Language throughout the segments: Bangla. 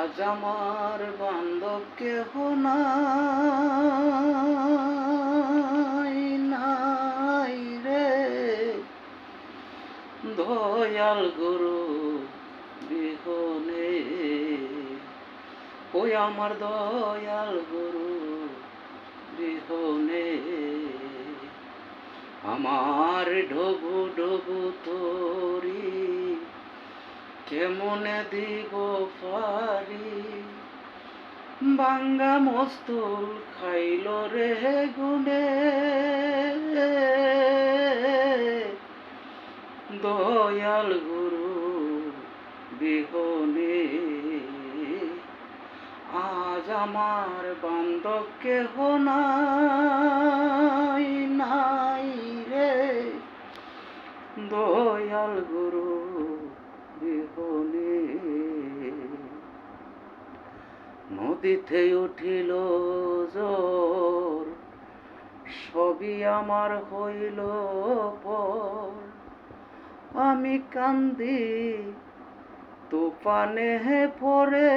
আজ আমার বান্ধব কেহ নাই, নাই রে দয়াল গুরু বিহনে। ওই আমার দয়াল গুরু বিহনে আমার ঢবু ঢবু তোরি কেমনে দিব পারি। বাঙ্গা মস্তুল খাইল রে গুনে দয়াল গুরু বিহনে। আজ আমার বান্ধব কেহ নাই, নাই রে দয়াল গুরু বিহনে। নদীতে উঠিল জ্বর সবই আমার হইল পর। আমি কান্দি তুফানে পড়ে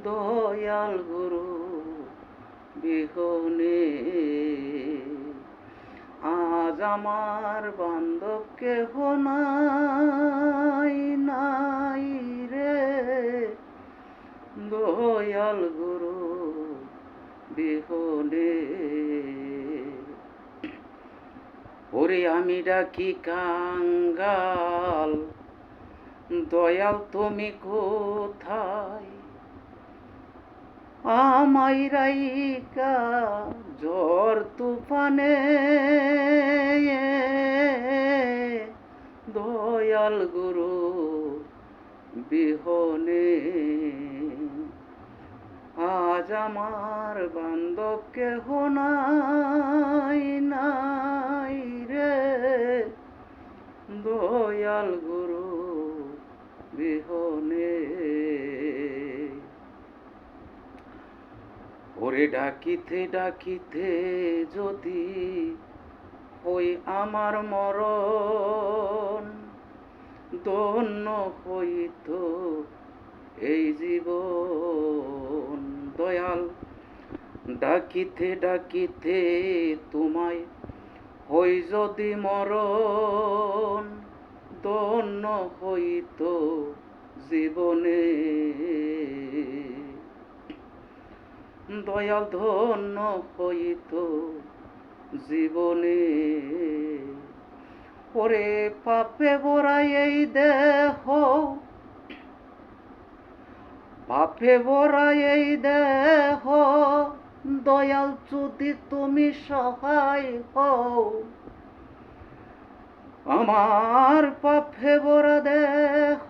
দয়াল গুরু বিহনে। আজ আমার বান্ধব কেহ নাই, নাই রে দয়াল গুরু বিহনে। ওরে আমি ডাকি কাঙ্গাল দয়াল তুমি কোথায়? আমায় রাইকা ঝড় তুফানে দয়াল গুরু বিহনে। আজ আমার বান্ধব কেহ নাই, নাই রে দয়াল গুরু বিহনে। ওরে ডাকিতে ডাকিতে যদি হই আমার মরণ, ধন্য হইত এই জীবন। দয়াল ডাকিতে ডাকিতে তোমায় হই যদি মরণ, ধন্য হইত জীবনে। দয়াল ধন্য হইত জীবনে। ওরে পাপে ভরা এই দেহ, পাপে ভরা এই দেহ দয়াল যদি তুমি সহায় হও। আমার পাপে ভরা দেহ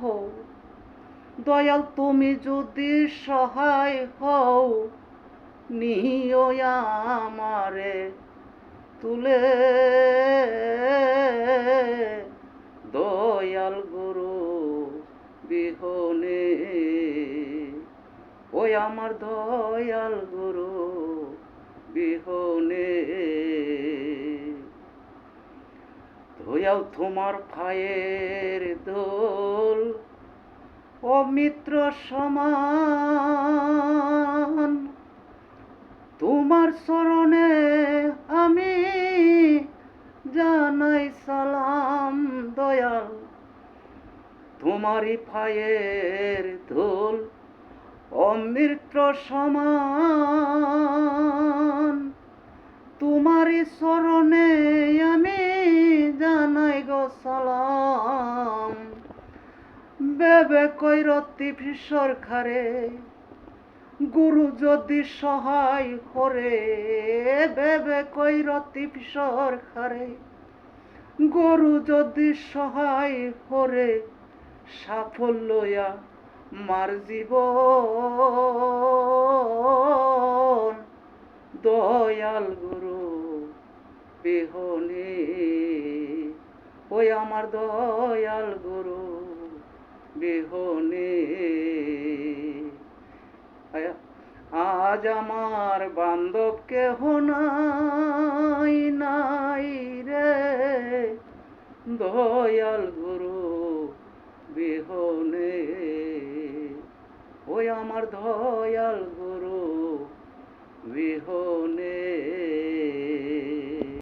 দয়াল তুমি যদি সহায় হও, নিও আমারে তুলে দয়াল গুরু বিহনে। ওই আমার দয়াল গুরু বিহনে। দয়াল তোমার পায়ের দোল ও মিত্র সমান, তোমার চরণে আমি জানাই সালাম। দয়াল তোমারই পায়ের ধুল অমৃত সমান, তোমারই চরণে আমি জানাই গো সালাম। বেবে কৈরতি সরকারে গুরু যদি সহায় করে, বেবে কৈরতি সরকারে গুরু যদি সহায় করে, সাফল্যয়া মার জীবন দয়াল গুরু বিহনে। ওই আমার দয়াল গুরু বিহনে। আজ আমার বান্ধব কেহ নাই, নাই রে দয়াল গুরু আমার দয়াল গুরু বিহনে